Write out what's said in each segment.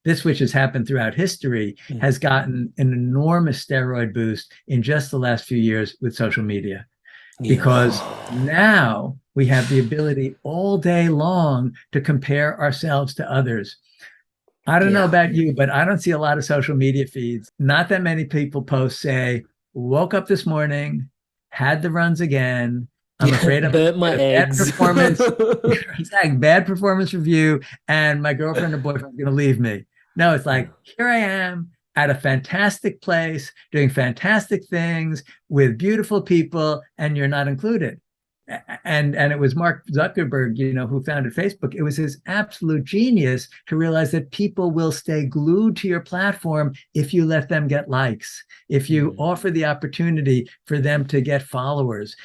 this, which has happened throughout history, has gotten an enormous steroid boost in just the last few years with social media. Because now we have the ability all day long to compare ourselves to others. I don't know about you, but I don't see a lot of social media feeds. Not that many people post, say, woke up this morning, had the runs again. I'm afraid I'm burnt my bad eggs. performance, bad performance review, and my girlfriend or boyfriend is going to leave me. No, it's like, here I am at a fantastic place, doing fantastic things with beautiful people, and you're not included. And it was Mark Zuckerberg, who founded Facebook. It was his absolute genius to realize that people will stay glued to your platform if you let them get likes, if you offer the opportunity for them to get followers.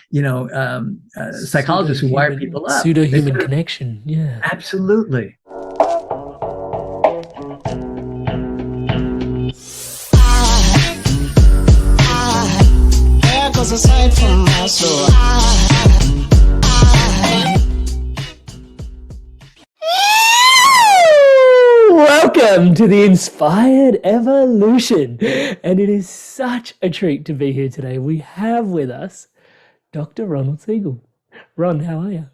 Psychologists who wire people up. Pseudo-human connection, yeah. Absolutely. Aside from my soul. Welcome to the Inspired Evolution, and it is such a treat to be here today. We have with us Dr. Ron Siegel. Ron, how are you?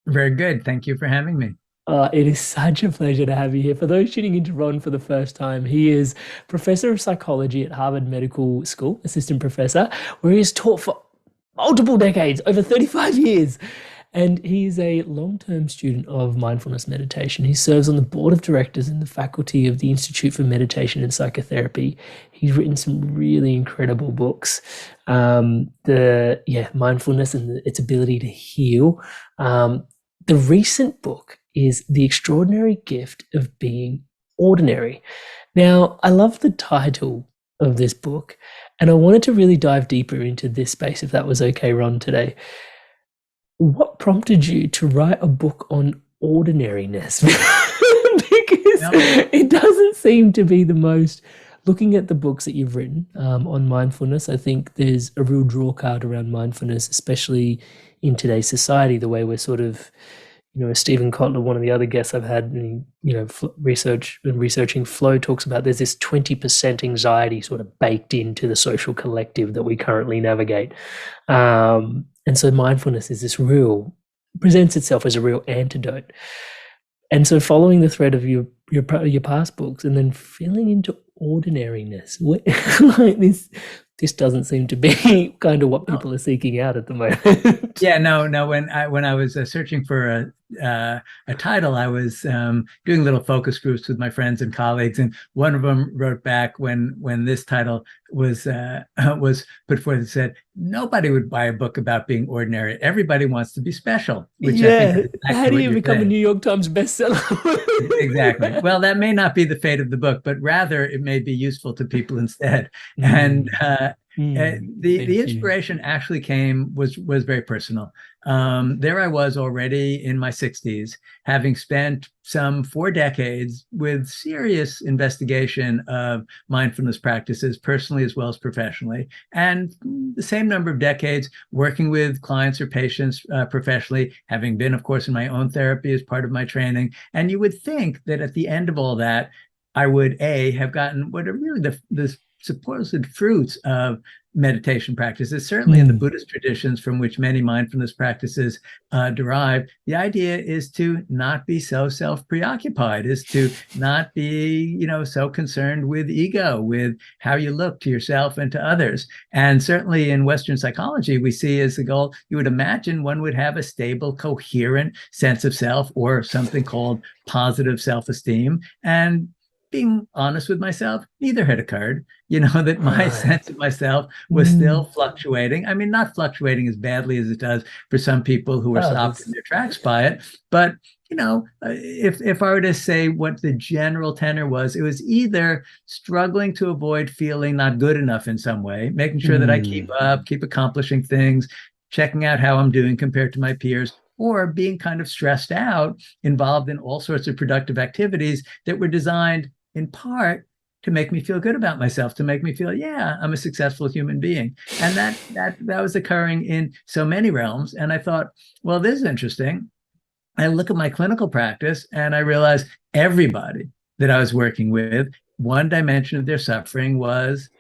Very good. Thank you for having me. It is such a pleasure to have you here. For those tuning into Ron for the first time, he is Professor of Psychology at Harvard Medical School, Assistant Professor, where he has taught for multiple decades, over 35 years. And he is a long-term student of mindfulness meditation. He serves on the board of directors in the faculty of the Institute for Meditation and Psychotherapy. He's written some really incredible books. Mindfulness and its ability to heal. The recent book is The Extraordinary Gift of Being Ordinary. Now, I love the title of this book, and I wanted to really dive deeper into this space, if that was okay, Ron, today. What prompted you to write a book on ordinariness? Because it doesn't seem to be the most, looking at the books that you've written on mindfulness, I think there's a real draw card around mindfulness, especially in today's society, the way we're sort of, Stephen Kotler, one of the other guests I've had, researching flow, talks about there's this 20% anxiety sort of baked into the social collective that we currently navigate. And so mindfulness is presents itself as a real antidote. And so following the thread of your past books and then feeling into ordinariness, like this doesn't seem to be kind of what people are seeking out at the moment. Yeah, no. When I was searching for a title, I was doing little focus groups with my friends and colleagues, and one of them wrote back when this title was put forth and said, "Nobody would buy a book about being ordinary. Everybody wants to be special." Which I think is exactly how do you become a New York Times bestseller? Exactly. Well, that may not be the fate of the book, but rather it may be useful to people instead. And the inspiration actually was very personal. There I was already in my 60s, having spent some 4 decades with serious investigation of mindfulness practices, personally as well as professionally, and the same number of decades working with clients or patients professionally, having been, of course, in my own therapy as part of my training. And you would think that at the end of all that, I would have gotten what are really the supposed fruits of meditation practices, certainly in the Buddhist traditions from which many mindfulness practices derive. The idea is to not be so self-preoccupied, is to not be, so concerned with ego, with how you look to yourself and to others. And certainly in Western psychology, we see as the goal, you would imagine one would have a stable, coherent sense of self, or something called positive self-esteem. And being honest with myself, neither had occurred. That my sense of myself was still fluctuating. I mean, not fluctuating as badly as it does for some people who are stopped in their tracks by it. But, if I were to say what the general tenor was, it was either struggling to avoid feeling not good enough in some way, making sure that I keep accomplishing things, checking out how I'm doing compared to my peers, or being kind of stressed out, involved in all sorts of productive activities that were designed in part to make me feel good about myself, to make me feel, I'm a successful human being. And that was occurring in so many realms. And I thought, well, this is interesting. I look at my clinical practice and I realize everybody that I was working with, one dimension of their suffering was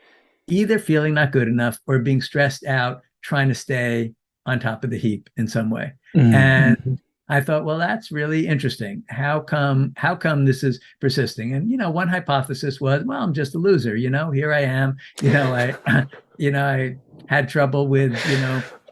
either feeling not good enough or being stressed out, trying to stay on top of the heap in some way. And I thought, well, that's really interesting. How come this is persisting? And, one hypothesis was, well, I'm just a loser. Here I am. I had trouble with,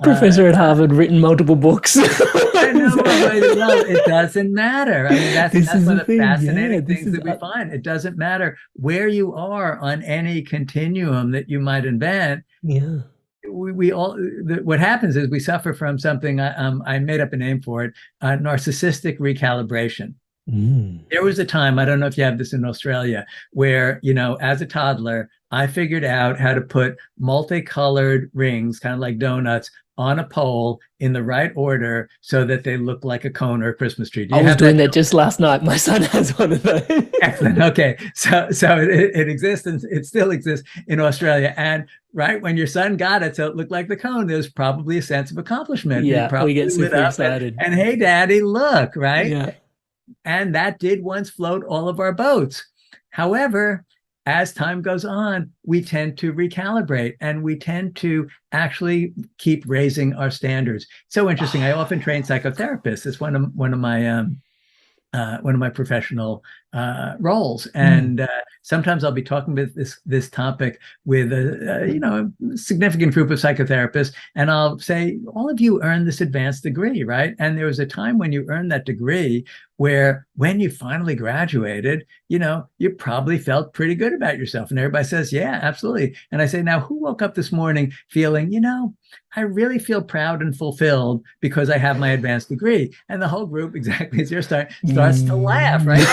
Professor at Harvard, written multiple books. I know, but it doesn't matter. I mean, that's one of the fascinating things that we find. It doesn't matter where you are on any continuum that you might invent. Yeah. We all, what happens is we suffer from something, I made up a name for it, narcissistic recalibration. There was a time, I don't know if you have this in Australia, where, as a toddler, I figured out how to put multicolored rings, kind of like donuts, on a pole in the right order so that they look like a cone or a Christmas tree. I was doing that just last night. My son has one of those. Excellent. Okay. So it exists, and it still exists in Australia. And right when your son got it, so it looked like the cone, there's probably a sense of accomplishment. Yeah, we get super excited. And hey, Daddy, look, right? Yeah. And that did once float all of our boats. However, as time goes on, we tend to recalibrate, and we tend to actually keep raising our standards. So interesting. I often train psychotherapists. It's one of my professional roles, and sometimes I'll be talking with this topic with a significant group of psychotherapists, and I'll say, all of you earned this advanced degree, right? And there was a time when you earned that degree where, when you finally graduated, you probably felt pretty good about yourself. And everybody says, yeah, absolutely. And I say, now, who woke up this morning feeling, I really feel proud and fulfilled because I have my advanced degree? And the whole group, exactly as you're starts to laugh, right?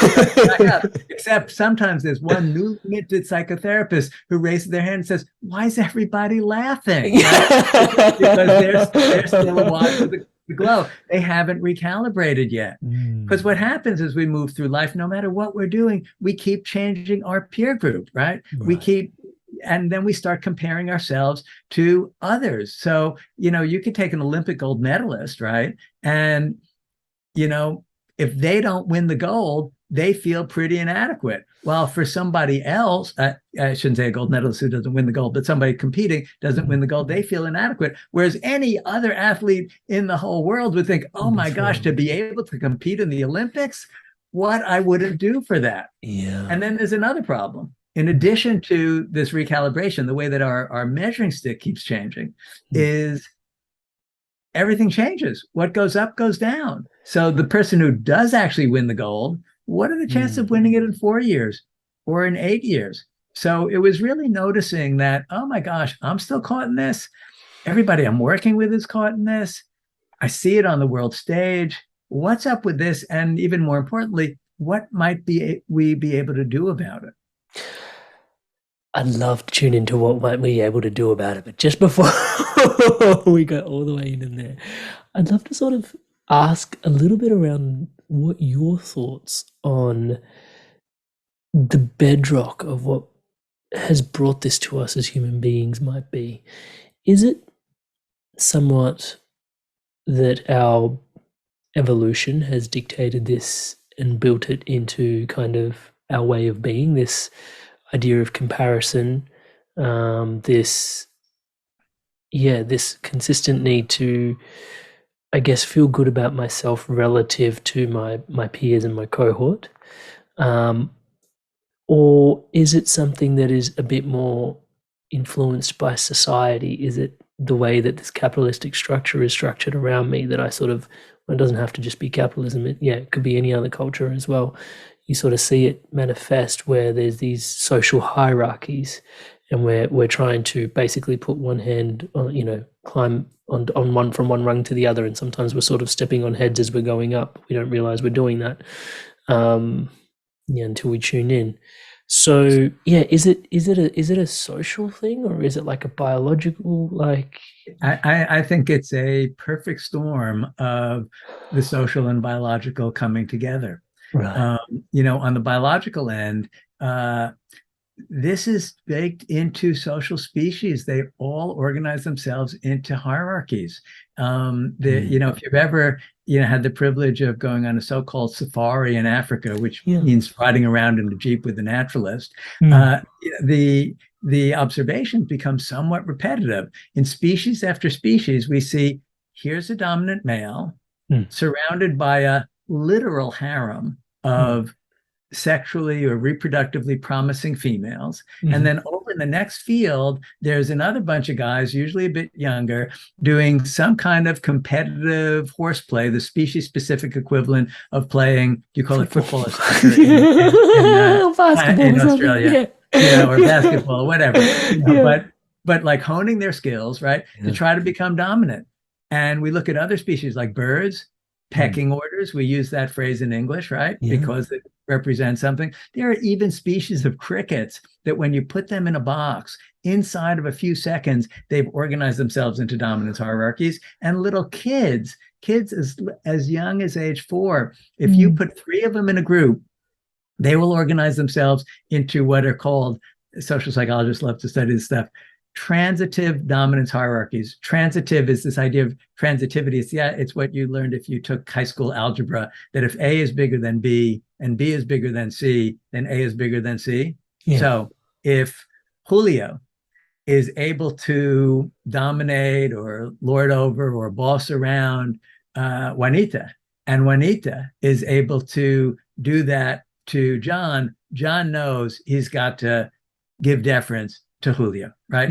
Except sometimes there's one new minted psychotherapist who raises their hand and says, why is everybody laughing? Right? Because they're still awash with the glow. They haven't recalibrated yet. Because what happens is, we move through life, no matter what we're doing, we keep changing our peer group, right? And then we start comparing ourselves to others. So, you could take an Olympic gold medalist, right? And, if they don't win the gold, they feel pretty inadequate. While for somebody else, I shouldn't say a gold medalist who doesn't win the gold, but somebody competing doesn't win the gold, they feel inadequate. Whereas any other athlete in the whole world would think, oh my gosh, to be able to compete in the Olympics, what I wouldn't do for that. Yeah. And then there's another problem. In addition to this recalibration, the way that our measuring stick keeps changing is everything changes. What goes up goes down. So the person who does actually win the gold, what are the chances of winning it in 4 years or in 8 years? So it was really noticing that, oh my gosh, I'm still caught in this. Everybody I'm working with is caught in this. I see it on the world stage. What's up with this? And even more importantly, what might we be able to do about it? I'd love to tune into what might we be able to do about it. But just before we go all the way in there, I'd love to sort of ask a little bit around what your thoughts on the bedrock of what has brought this to us as human beings might be. Is it somewhat that our evolution has dictated this and built it into kind of our way of being, this idea of comparison, this consistent need to, I guess, feel good about myself relative to my peers and my cohort? Or is it something that is a bit more influenced by society? Is it the way that this capitalistic structure is structured around me that I sort of, well, it doesn't have to just be capitalism. It could be any other culture as well. You sort of see it manifest where there's these social hierarchies, and we're trying to basically put one hand on, climb on one from one rung to the other, and sometimes we're sort of stepping on heads as we're going up. We don't realize we're doing that until we tune in. So is it a social thing, or is it like a biological, like? I think it's a perfect storm of the social and biological coming together. Right. On the biological end, this is baked into social species. They all organize themselves into hierarchies. If you've ever, had the privilege of going on a so-called safari in Africa, which means riding around in a jeep with a naturalist, the observations become somewhat repetitive. In species after species, we see here's a dominant male surrounded by a literal harem of sexually or reproductively promising females. And then over in the next field, there's another bunch of guys, usually a bit younger, doing some kind of competitive horseplay, the species-specific equivalent of playing, you call it football or soccer in Australia, or basketball, whatever. But like honing their skills, right, to try to become dominant. And we look at other species like birds, pecking orders. We use that phrase in English, right? Because it represents something. There are even species of crickets that when you put them in a box, inside of a few seconds, they've organized themselves into dominance hierarchies. And little kids as young as age 4, if you put 3 of them in a group, they will organize themselves into what are called, social psychologists love to study this stuff, transitive dominance hierarchies. Transitive is this idea of transitivity. It's what you learned if you took high school algebra, that if A is bigger than B and B is bigger than C, then A is bigger than C. So if Julio is able to dominate or lord over or boss around Juanita, and Juanita is able to do that to John, John knows he's got to give deference to Julio, right?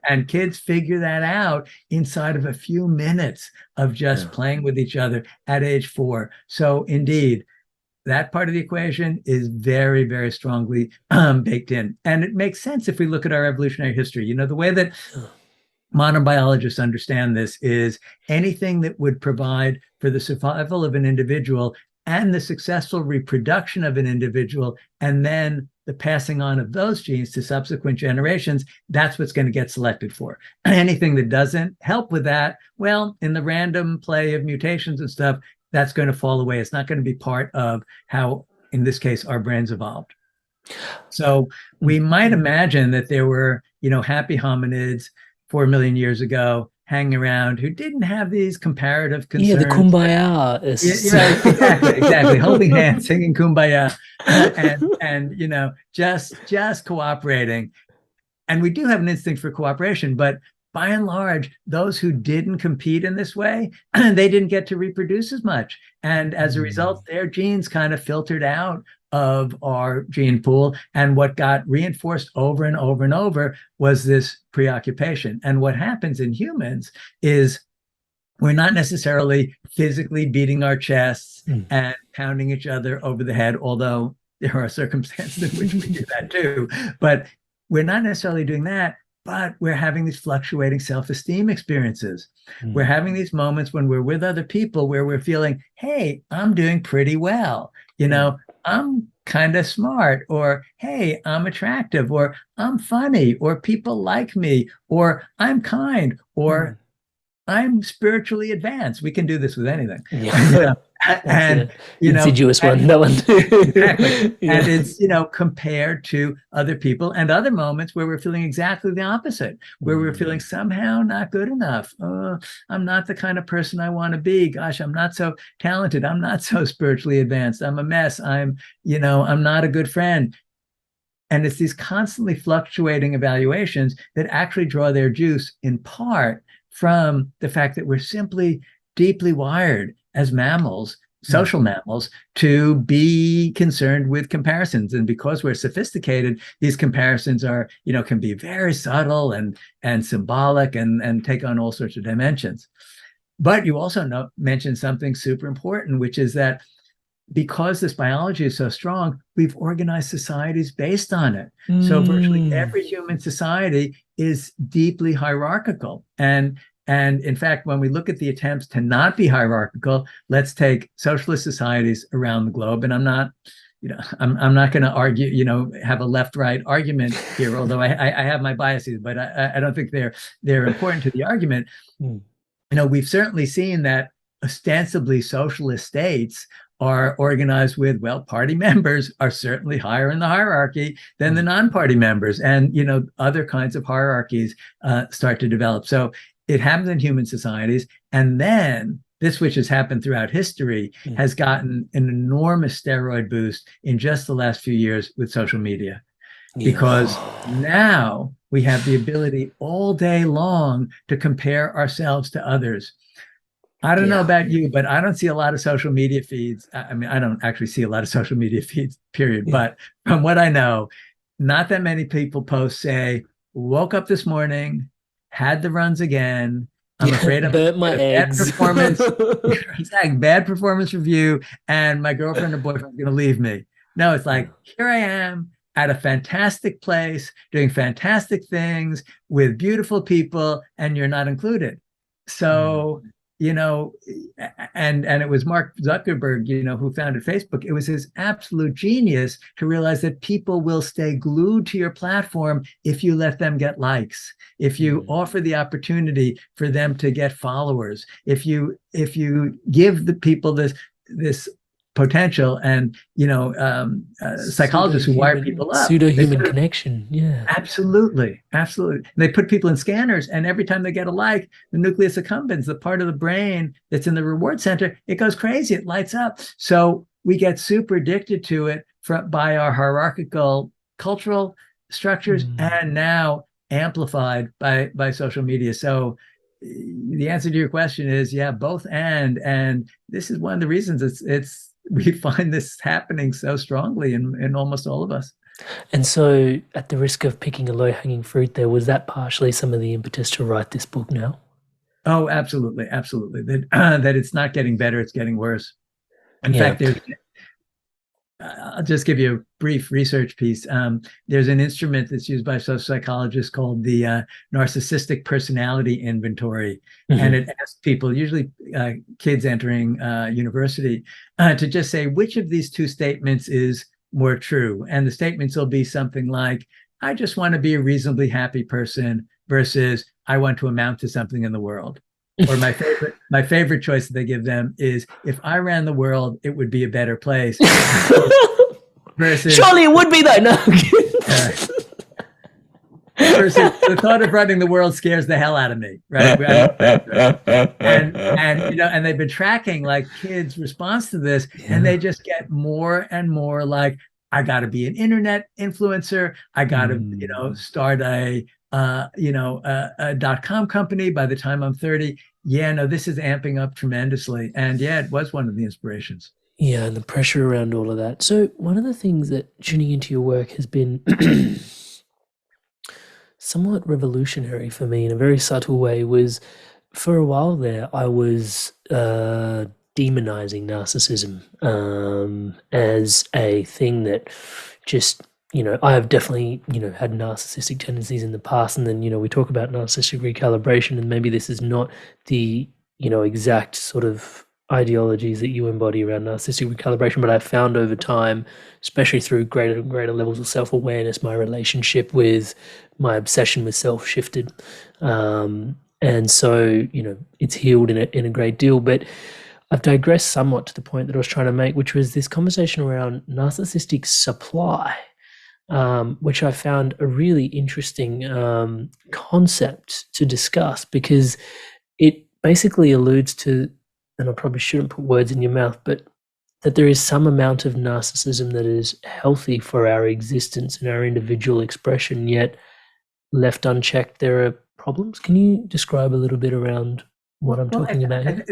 And kids figure that out inside of a few minutes of just playing with each other at age 4. So indeed, that part of the equation is very, very strongly baked in. And it makes sense if we look at our evolutionary history. The way that modern biologists understand this is anything that would provide for the survival of an individual and the successful reproduction of an individual, and then the passing on of those genes to subsequent generations, that's what's going to get selected for. Anything that doesn't help with that, well, in the random play of mutations and stuff, that's going to fall away. It's not going to be part of how, in this case, our brains evolved. So we might imagine that there were, happy hominids 4 million years ago hanging around who didn't have these comparative concerns. Yeah, the kumbaya. Exactly. Holding hands, singing kumbaya, and just cooperating. And we do have an instinct for cooperation, but by and large, those who didn't compete in this way, they didn't get to reproduce as much. And as a result, their genes kind of filtered out of our gene pool. And what got reinforced over and over and over was this preoccupation. And what happens in humans is we're not necessarily physically beating our chests and pounding each other over the head, although there are circumstances in which we do that too. But we're not necessarily doing that, but we're having these fluctuating self-esteem experiences. We're having these moments when we're with other people where we're feeling, hey, I'm doing pretty well. I'm kind of smart, or hey, I'm attractive, or I'm funny, or people like me, or I'm kind, or I'm spiritually advanced. We can do this with anything. And insidious one, that one. Exactly. And it's compared to other people, and other moments where we're feeling exactly the opposite, where we're feeling somehow not good enough. I'm not the kind of person I want to be. Gosh, I'm not so talented. I'm not so spiritually advanced. I'm a mess. I'm not a good friend. And it's these constantly fluctuating evaluations that actually draw their juice in part from the fact that we're simply deeply wired as mammals, social mammals, to be concerned with comparisons. And because we're sophisticated, these comparisons are, can be very subtle and symbolic and take on all sorts of dimensions. But you also mentioned something super important, which is that because this biology is so strong, we've organized societies based on it. So virtually every human society is deeply hierarchical. And in fact, when we look at the attempts to not be hierarchical, let's take socialist societies around the globe. And I'm not going to argue, have a left-right argument here, although I have my biases, but I don't think they're important to the argument. We've certainly seen that ostensibly socialist states are organized with, well, party members are certainly higher in the hierarchy than the non-party members, and other kinds of hierarchies start to develop. So it happens in human societies, and then this, which has happened throughout history, has gotten an enormous steroid boost in just the last few years with social media. Because now we have the ability all day long to compare ourselves to others. I don't know about you, but I don't see a lot of social media feeds. I mean, I don't actually see a lot of social media feeds, period. But from what I know, not that many people post, say, woke up this morning, had the runs again. I'm afraid I'm burnt my eggs. Bad performance. Exactly, bad performance review, and my girlfriend or boyfriend is going to leave me. No, it's like, here I am at a fantastic place, doing fantastic things with beautiful people, and you're not included. So, and it was Mark Zuckerberg, who founded Facebook. It was his absolute genius to realize that people will stay glued to your platform if you let them get likes, if you offer the opportunity for them to get followers, if you give the people this potential. And psychologists who wire people up, pseudo-human connection. Absolutely. They put people in scanners, and every time they get a like, the nucleus accumbens, the part of the brain that's in the reward center, it goes crazy, it lights up. So we get super addicted to it by our hierarchical cultural structures, and now amplified by social media. So the answer to your question is, both. And this is one of the reasons we find this happening so strongly in almost all of us. And so, at the risk of picking a low-hanging fruit there, was that partially some of the impetus to write this book now? Oh, absolutely. That it's not getting better, it's getting worse. In fact, I'll just give you a brief research piece. There's an instrument that's used by social psychologists called the Narcissistic Personality Inventory. And it asks people, usually kids entering university, to just say which of these two statements is more true. And the statements will be something like, I just want to be a reasonably happy person, versus I want to amount to something in the world. Or my favorite choice that they give them is, if I ran the world, it would be a better place. Versus, surely it would be though. No. Versus, the thought of running the world scares the hell out of me, right? And they've been tracking like kids' response to this, and they just get more and more like, I got to be an internet influencer. I got to, start a .com company by the time I'm 30. This is amping up tremendously. And it was one of the inspirations. Yeah, and the pressure around all of that. So one of the things that tuning into your work has been somewhat revolutionary for me in a very subtle way was, for a while there, I was demonizing narcissism as a thing that just, I have definitely, had narcissistic tendencies in the past. And then, we talk about narcissistic recalibration, and maybe this is not the, exact sort of ideologies that you embody around narcissistic recalibration, but I've found over time, especially through greater and greater levels of self-awareness, my relationship with my obsession with self shifted. And so, it's healed in a great deal. But I've digressed somewhat to the point that I was trying to make, which was this conversation around narcissistic supply, which I found a really interesting concept to discuss, because it basically alludes to, and I probably shouldn't put words in your mouth, but that there is some amount of narcissism that is healthy for our existence and our individual expression, yet left unchecked, there are problems. Can you describe a little bit around what I'm talking about here?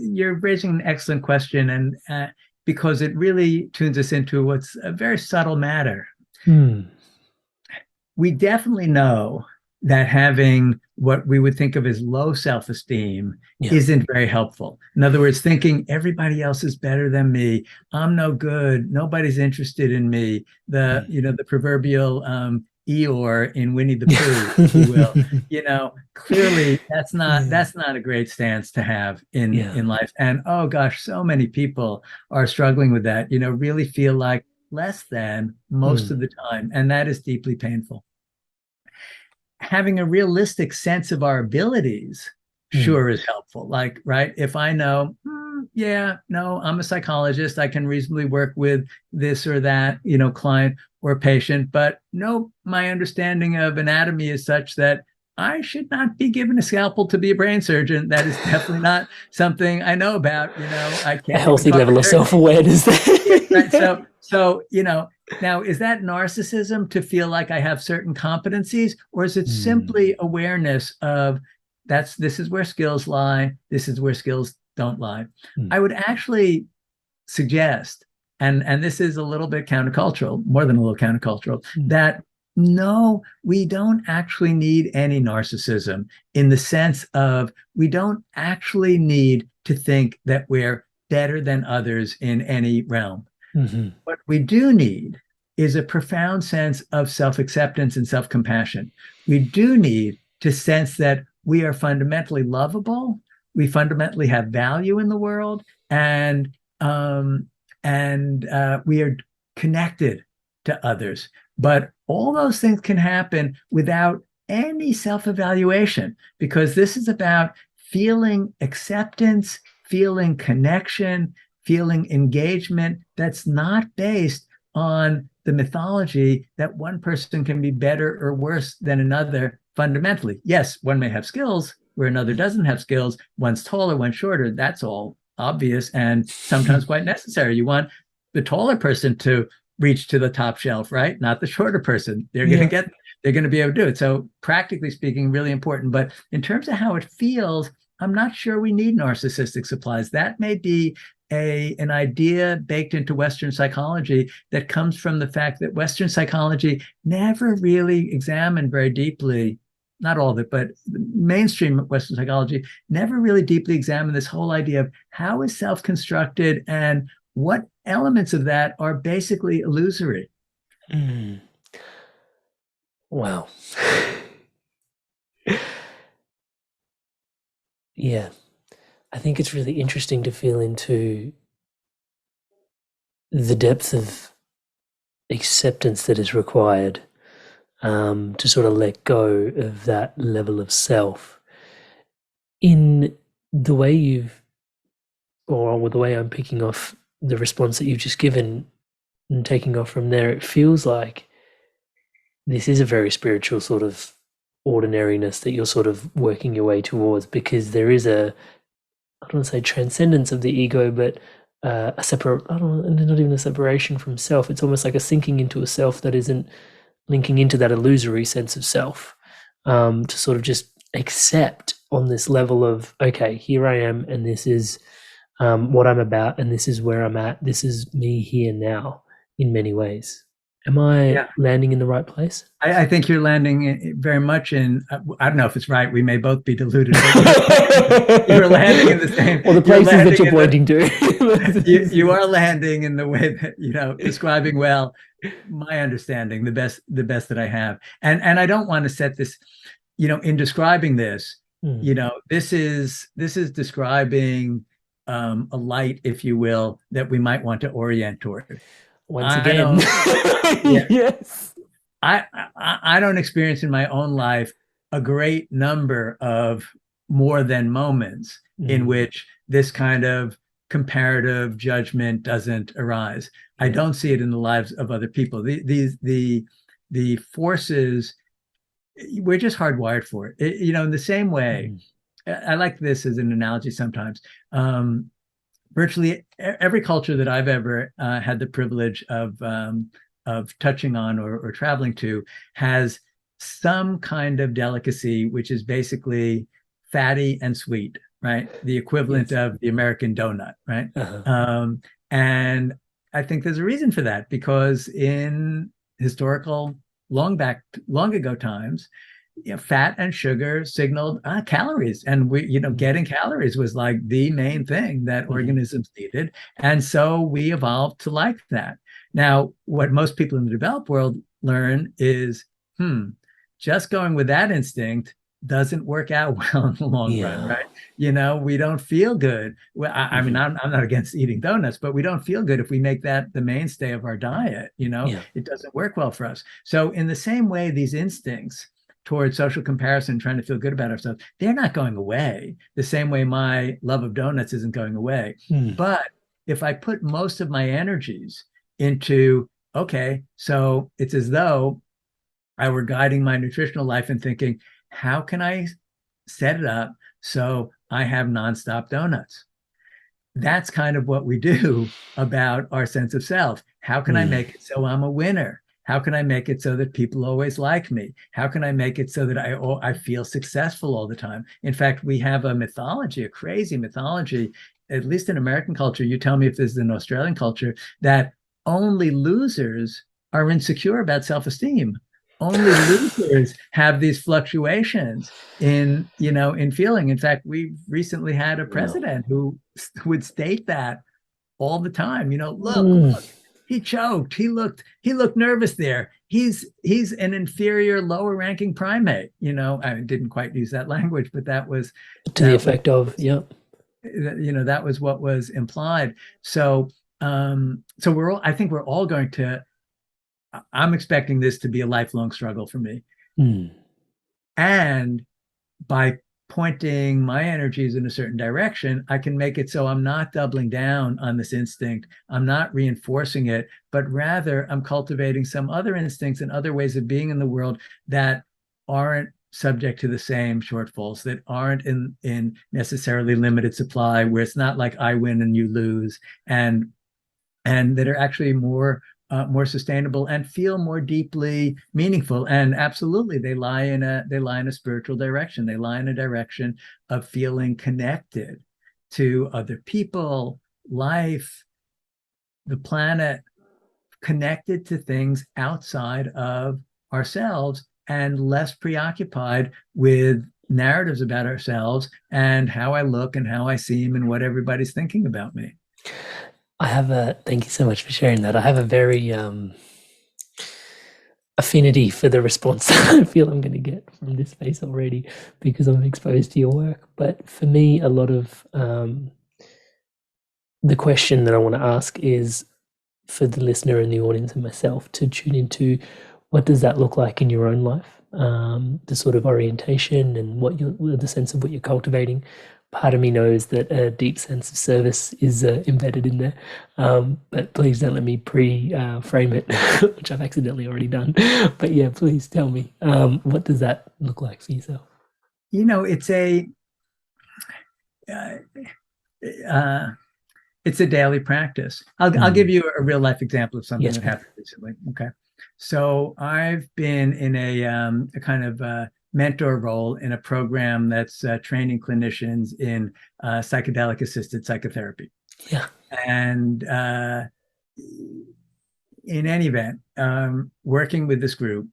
You're raising an excellent question, and because it really tunes us into what's a very subtle matter. We definitely know that having what we would think of as low self-esteem isn't very helpful. In other words, thinking everybody else is better than me, I'm no good, nobody's interested in me, the proverbial Eeyore in Winnie the Pooh, if you will. Clearly that's not a great stance to have in life. And oh gosh, so many people are struggling with that, really feel like less than most of the time. And that is deeply painful. Having a realistic sense of our abilities sure is helpful. Like, right, if I know yeah, no, I'm a psychologist. I can reasonably work with this or that, client or patient, but no, my understanding of anatomy is such that I should not be given a scalpel to be a brain surgeon. That is definitely not something I know about. I can't a healthy level of self-awareness. Right. So, now is that narcissism to feel like I have certain competencies, or is it simply awareness of this is where skills lie, this is where skills don't lie? I would actually suggest, and this is a little bit countercultural, more than a little countercultural, that no, we don't actually need any narcissism, in the sense of we don't actually need to think that we're better than others in any realm. What we do need is a profound sense of self-acceptance and self-compassion. We do need to sense that we are fundamentally lovable, we fundamentally have value in the world, and we are connected to others. But all those things can happen without any self-evaluation, because this is about feeling acceptance, feeling connection, feeling engagement that's not based on the mythology that one person can be better or worse than another fundamentally. Yes, one may have skills where another doesn't have skills. One's taller, one's shorter. That's all obvious and sometimes quite necessary. You want the taller person to reach to the top shelf, right? Not the shorter person. They're going to be able to do it. So practically speaking, really important. But in terms of how it feels, I'm not sure we need narcissistic supplies. That may be an idea baked into Western psychology that comes from the fact that Western psychology never really examined very deeply, not all of it, but mainstream Western psychology never really deeply examined this whole idea of how is self constructed and what elements of that are basically illusory. Wow. Yeah. I think it's really interesting to feel into the depth of acceptance that is required to sort of let go of that level of self. In the way or the way I'm picking off the response that you've just given and taking off from there, it feels like this is a very spiritual sort of ordinariness that you're sort of working your way towards, because there is I don't want to say transcendence of the ego, but not even a separation from self. It's almost like a sinking into a self that isn't linking into that illusory sense of self, to sort of just accept on this level of, okay, here I am, and this is what I'm about, and this is where I'm at. This is me here now in many ways. Am I landing in the right place? I think you're landing very much in, I don't know if it's right. We may both be deluded. You're landing in the same. Well, the places that you're pointing to. You are landing in the way that, describing well my understanding, the best that I have. And I don't want to set this, in describing this, this is describing a light, if you will, that we might want to orient toward. Once again, yes. I don't experience in my own life a great number of more than moments in which this kind of comparative judgment doesn't arise. I don't see it in the lives of other people. The forces, we're just hardwired for it. In the same way, I like this as an analogy sometimes. Virtually every culture that I've ever had the privilege of touching on or traveling to has some kind of delicacy, which is basically fatty and sweet, right? The equivalent of the American donut, right? And I think there's a reason for that, because in historical, long ago times, fat and sugar signaled calories, and getting calories was like the main thing that organisms needed, and so we evolved to like that. Now, what most people in the developed world learn is, just going with that instinct doesn't work out well in the long run, right? We don't feel good. Well, I mean, I'm not against eating donuts, but we don't feel good if we make that the mainstay of our diet. It doesn't work well for us. So in the same way, these instincts towards social comparison, trying to feel good about ourselves, they're not going away the same way my love of donuts isn't going away. But if I put most of my energies into, okay, so it's as though I were guiding my nutritional life and thinking, how can I set it up so I have nonstop donuts? That's kind of what we do about our sense of self. How can I make it so I'm a winner? How can I make it so that people always like me? How can I make it so that I feel successful all the time? In fact, we have a mythology, a crazy mythology, at least in American culture. You tell me if this is in Australian culture, that only losers are insecure about self-esteem. Only losers have these fluctuations in feeling. In fact, we recently had a president who would state that all the time. Look, he choked. He looked nervous there. He's an inferior, lower ranking primate. I didn't quite use that language, but that was to the effect of, yep. That was what was implied. So I think we're all going to. I'm expecting this to be a lifelong struggle for me. And by pointing my energies in a certain direction, I can make it so I'm not doubling down on this instinct. I'm not reinforcing it, but rather I'm cultivating some other instincts and other ways of being in the world that aren't subject to the same shortfalls, that aren't in necessarily limited supply, where it's not like I win and you lose, and that are actually more sustainable and feel more deeply meaningful. And absolutely, they lie in a spiritual direction. They lie in a direction of feeling connected to other people, life, the planet, connected to things outside of ourselves, and less preoccupied with narratives about ourselves and how I look and how I seem and what everybody's thinking about me. Thank you so much for sharing that. I have a very affinity for the response that I feel I'm going to get from this space already, because I'm exposed to your work. But for me, a lot of the question that I want to ask is for the listener and the audience and myself to tune into, what does that look like in your own life? The sort of orientation and the sense of what you're cultivating. Part of me knows that a deep sense of service is embedded in there, but please don't let me frame it, which I've accidentally already done. But yeah, please tell me, what does that look like for yourself? It's a daily practice. I'll give you a real life example of something that happened recently. Okay, so I've been in a kind of mentor role in a program that's training clinicians in psychedelic assisted psychotherapy. Yeah. And in any event, working with this group,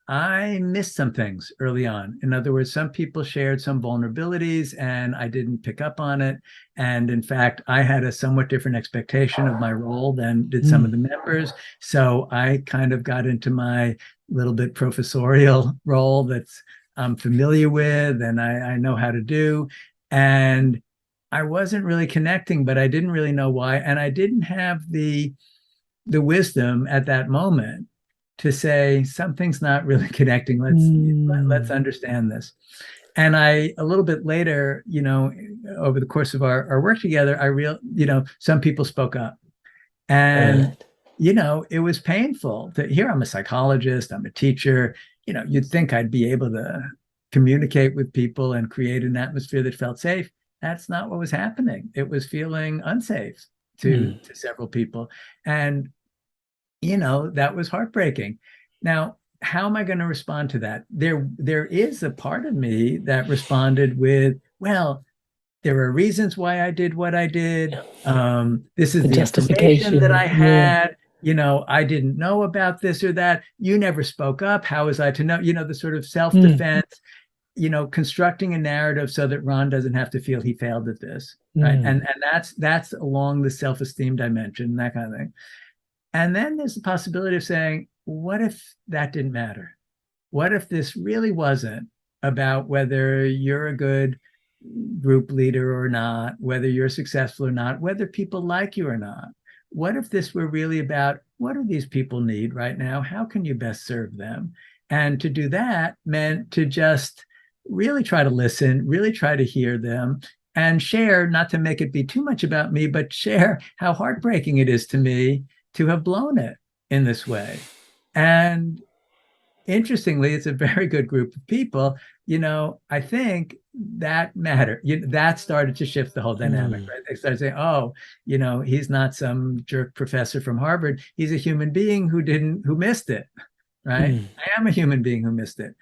I missed some things early on. In other words, some people shared some vulnerabilities and I didn't pick up on it. And in fact, I had a somewhat different expectation of my role than did some of the members. So I kind of got into my little bit professorial role that's I'm familiar with and I know how to do. And I wasn't really connecting, but I didn't really know why. And I didn't have the wisdom at that moment to say something's not really connecting. Let's understand this. And a little bit later, over the course of our work together, some people spoke up, and it was painful to hear. I'm a psychologist, I'm a teacher. You'd think I'd be able to communicate with people and create an atmosphere that felt safe. That's not what was happening. It was feeling unsafe to several people. And that was heartbreaking. Now, how am I going to respond to that? There is a part of me that responded with, well, there are reasons why I did what I did. This is the justification that I had. I didn't know about this or that. You never spoke up. How was I to know? The sort of self-defense, constructing a narrative so that Ron doesn't have to feel he failed at this. Right. And that's along the self-esteem dimension, that kind of thing. And then there's the possibility of saying, what if that didn't matter? What if this really wasn't about whether you're a good group leader or not, whether you're successful or not, whether people like you or not? What if this were really about what do these people need right now? How can you best serve them? And to do that meant to just really try to listen, really try to hear them, and share, not to make it be too much about me, but share how heartbreaking it is to me to have blown it in this way. And interestingly, it's a very good group of people. I think that mattered. That started to shift the whole dynamic, right? They started saying, oh, he's not some jerk professor from Harvard. He's a human being who missed it, right? I am a human being who missed it.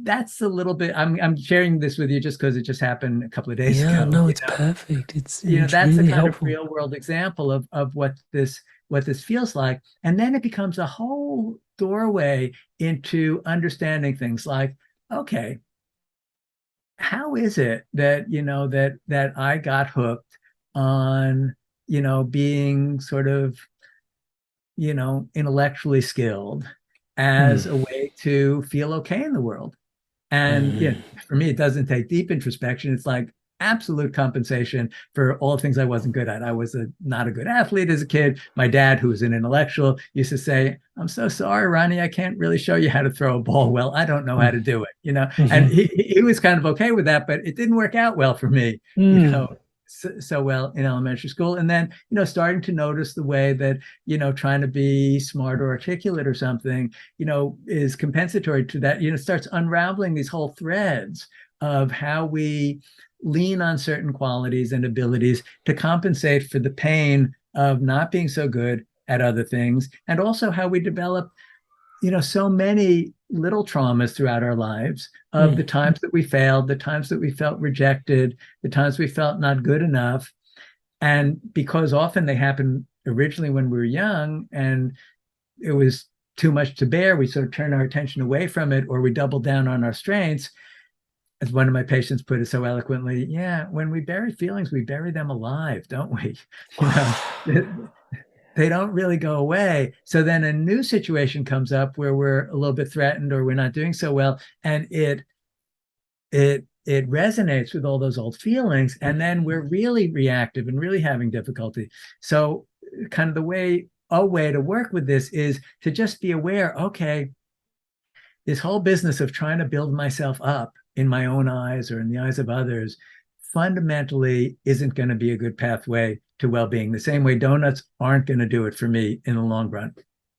That's a little bit, I'm sharing this with you just because it just happened a couple of days ago. No, it's perfect. It's that's really a kind helpful. of real world example of what this feels like. And then it becomes a whole doorway into understanding things like, okay, how is it that, that I got hooked on, being sort of, intellectually skilled as a way to feel okay in the world. And for me, it doesn't take deep introspection. It's like absolute compensation for all the things I wasn't good at. I was not a good athlete as a kid. My dad, who was an intellectual, used to say, I'm so sorry, Ronnie, I can't really show you how to throw a ball well. I don't know how to do it, and he was kind of okay with that, but it didn't work out well for me, so well in elementary school. And then, starting to notice the way that, trying to be smart or articulate or something, is compensatory to that, starts unraveling these whole threads of how we lean on certain qualities and abilities to compensate for the pain of not being so good at other things. And also how we develop, so many little traumas throughout our lives of the times that we failed, the times that we felt rejected, the times we felt not good enough. And because often they happen originally when we were young and it was too much to bear, we sort of turn our attention away from it, or we double down on our strengths. As one of my patients put it so eloquently, when we bury feelings, we bury them alive, don't we? They don't really go away. So then a new situation comes up where we're a little bit threatened or we're not doing so well, and it resonates with all those old feelings, and then we're really reactive and really having difficulty. So kind of a way to work with this is to just be aware, okay, this whole business of trying to build myself up in my own eyes or in the eyes of others fundamentally isn't going to be a good pathway to well-being. The same way donuts aren't going to do it for me in the long run.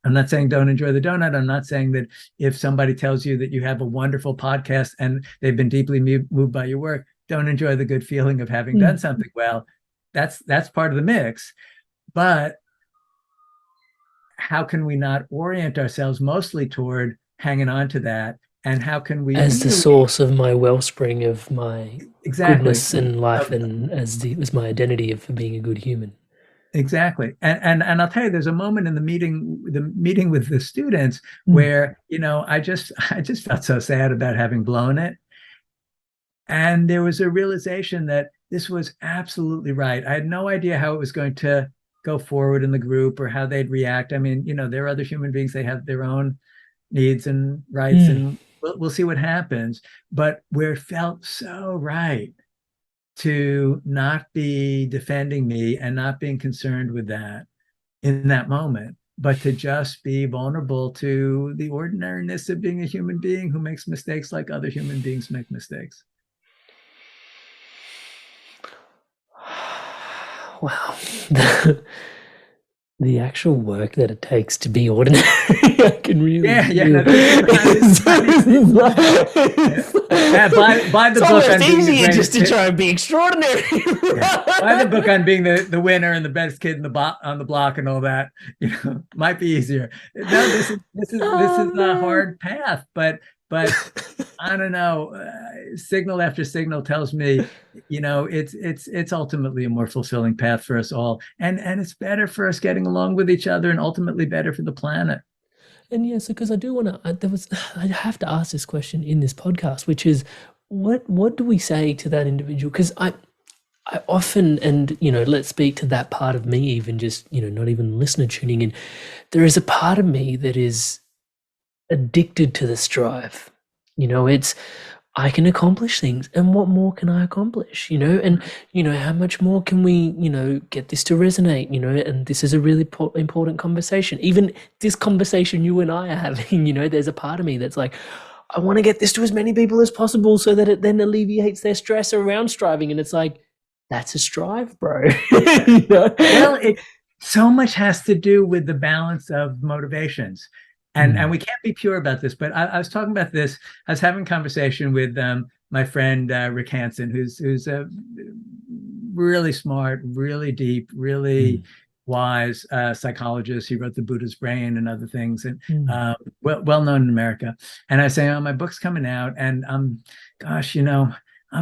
I'm not saying don't enjoy the donut. I'm not saying that if somebody tells you that you have a wonderful podcast and they've been deeply moved by your work, don't enjoy the good feeling of having done something well. That's part of the mix. But how can we not orient ourselves mostly toward hanging on to that? And how can we, as the source of my wellspring of my goodness in life, and as my identity of being a good human? Exactly. And I'll tell you, there's a moment in the meeting with the students where, I just felt so sad about having blown it. And there was a realization that this was absolutely right. I had no idea how it was going to go forward in the group or how they'd react. I mean, they're other human beings. They have their own needs and rights, and we'll see what happens. But where it felt so right to not be defending me and not being concerned with that in that moment, but to just be vulnerable to the ordinariness of being a human being who makes mistakes like other human beings make mistakes. Wow. The actual work that it takes to be ordinary, I can really buy the book on being easier just to try and be extraordinary. Buy the book on being the winner and the best kid on the block and all that. Might be easier. No, this is a hard path, but I don't know. Signal after signal tells me, it's ultimately a more fulfilling path for us all, and it's better for us getting along with each other, and ultimately better for the planet. And yes, because I do want to. I have to ask this question in this podcast, which is, what do we say to that individual? Because I often, and let's speak to that part of me, even just not even listener tuning in. There is a part of me that is addicted to the strive. It's I can accomplish things, and what more can I accomplish, and how much more can we get this to resonate, and this is a really important conversation. Even this conversation you and I are having, there's a part of me that's like, I want to get this to as many people as possible so that it then alleviates their stress around striving. And it's like, that's a strive, bro. Well, so much has to do with the balance of motivations. And we can't be pure about this, but I was talking about this. I was having a conversation with my friend Rick Hansen, who's a really smart, really deep, really wise psychologist. He wrote The Buddha's Brain and other things, and well known in America. And I say, oh, my book's coming out, and I'm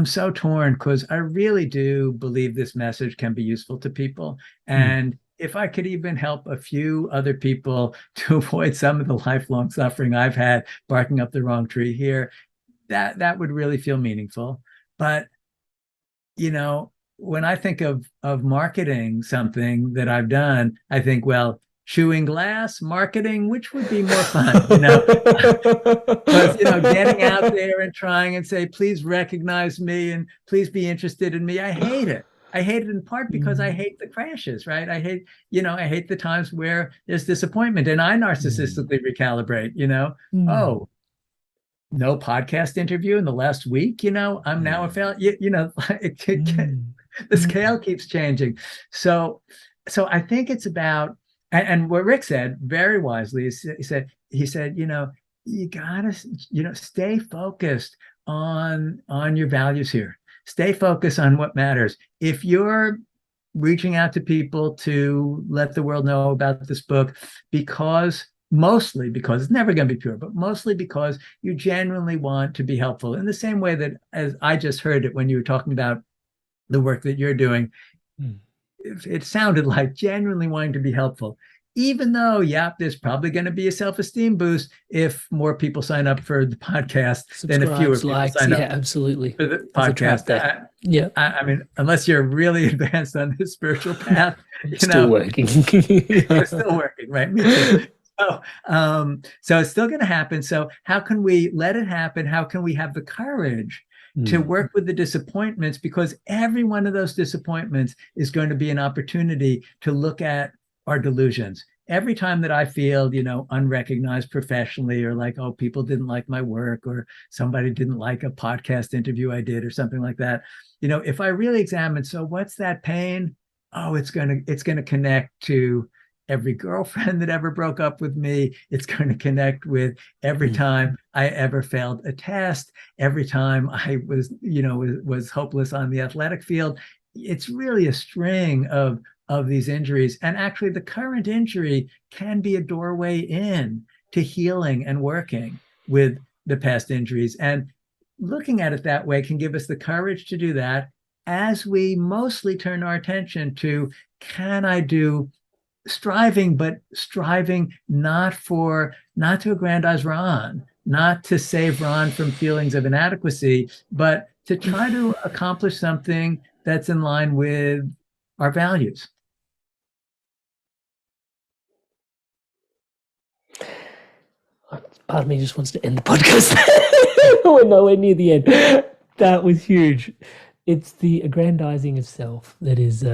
so torn because I really do believe this message can be useful to people. And if I could even help a few other people to avoid some of the lifelong suffering I've had barking up the wrong tree here, that would really feel meaningful. But, when I think of marketing something that I've done, I think, well, chewing glass, marketing, which would be more fun, Because, getting out there and trying and say, please recognize me and please be interested in me. I hate it. I hate it in part because I hate the crashes, right? I hate the times where there's disappointment, and I narcissistically recalibrate, oh, no podcast interview in the last week, I'm now a failure, the scale keeps changing. So I think it's about, and what Rick said very wisely is, he said, you gotta, stay focused on your values here. Stay focused on what matters. If you're reaching out to people to let the world know about this book, mostly because it's never going to be pure, but mostly because you genuinely want to be helpful, in the same way that, as I just heard it when you were talking about the work that you're doing, it sounded like genuinely wanting to be helpful. Even though, there's probably going to be a self-esteem boost if more people sign up for the podcast than if fewer people sign up absolutely. for the podcast. I mean, unless you're really advanced on this spiritual path, still working. You're still working, right? Me too. So it's still going to happen. So how can we let it happen? How can we have the courage to work with the disappointments? Because every one of those disappointments is going to be an opportunity to look at our delusions. Every time that I feel, unrecognized professionally, or like, oh, people didn't like my work, or somebody didn't like a podcast interview I did, or something like that, if I really examine, so what's that pain? Oh, it's going to connect to every girlfriend that ever broke up with me. It's going to connect with every time I ever failed a test, every time I was hopeless on the athletic field. It's really a string of these injuries. And actually, the current injury can be a doorway in to healing and working with the past injuries. And looking at it that way can give us the courage to do that, as we mostly turn our attention to, can I do striving, but striving not to aggrandize Ron, not to save Ron from feelings of inadequacy, but to try to accomplish something that's in line with our values. Part of me just wants to end the podcast. We're nowhere near the end. That was huge. It's the aggrandizing of self that is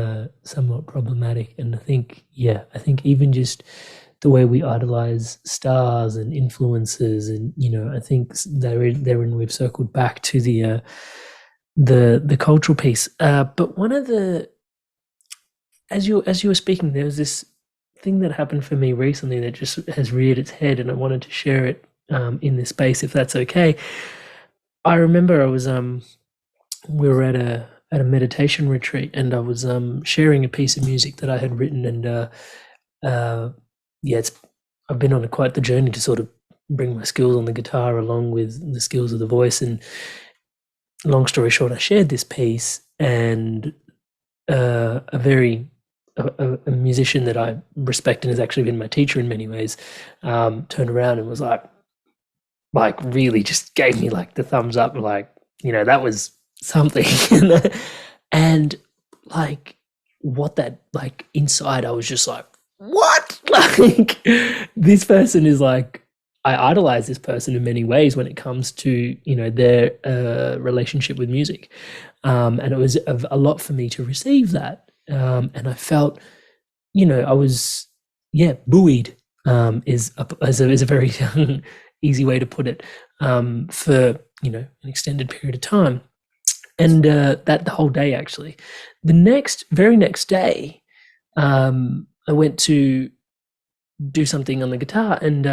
somewhat problematic. And I think even just the way we idolize stars and influencers, and I think therein we've circled back to the cultural piece. But one of the, as you were speaking, there was this thing that happened for me recently that just has reared its head, and I wanted to share it in this space, if that's okay. I remember I was we were at a meditation retreat, and I was sharing a piece of music that I had written, and I've been on quite the journey to sort of bring my skills on the guitar along with the skills of the voice. And long story short, I shared this piece, and a musician that I respect and has actually been my teacher in many ways turned around and was like really just gave me like the thumbs up, like, that was something. And like what that, like inside I was just like, what? Like this person is like I idolize this person in many ways when it comes to, you know, their relationship with music. And it was a lot for me to receive that. And I felt, you know, I was, buoyed, is a very easy way to put it, for, you know, an extended period of time. And that the whole day, actually. The very next day, I went to do something on the guitar, and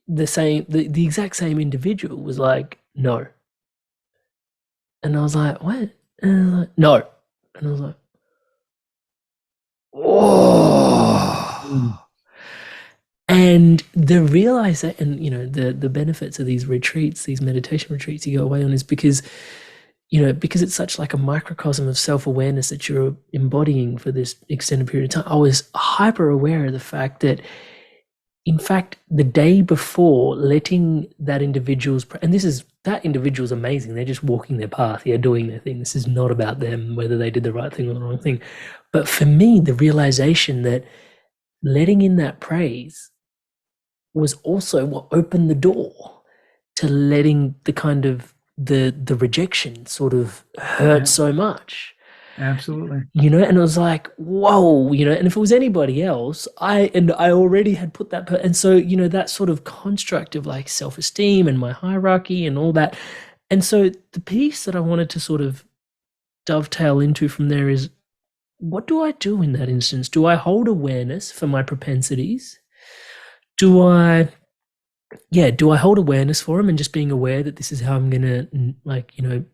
the exact same individual was like, no. And I was like, what? And I was like, no. And I was like, oh. And the realization, and you know, the benefits of these retreats, these meditation retreats you go away on, is because, you know, because it's such like a microcosm of self-awareness that you're embodying for this extended period of time. I was hyper aware of the fact that, in fact, the day before, letting that individual's, and that individual's amazing. They're just walking their path. They're doing their thing. This is not about them, whether they did the right thing or the wrong thing. But for me, the realization that letting in that praise was also what opened the door to letting the kind of the rejection sort of hurt so much. Absolutely. You know, and it was like, whoa, you know, and if it was anybody else, I already had put that, and so, you know, that sort of construct of like self-esteem and my hierarchy and all that. And so the piece that I wanted to sort of dovetail into from there is, what do I do in that instance? Do I hold awareness for my propensities? Do I hold awareness for them and just being aware that this is how I'm going to, like, you know,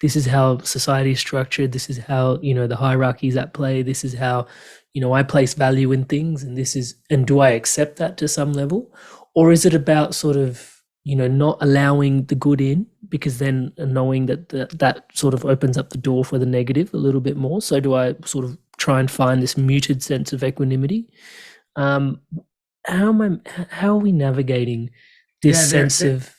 this is how society is structured. This is how, you know, the hierarchy is at play. This is how, you know, I place value in things, and do I accept that to some level? Or is it about sort of, you know, not allowing the good in, because then knowing that that sort of opens up the door for the negative a little bit more? So do I sort of try and find this muted sense of equanimity? How are we navigating this sense of,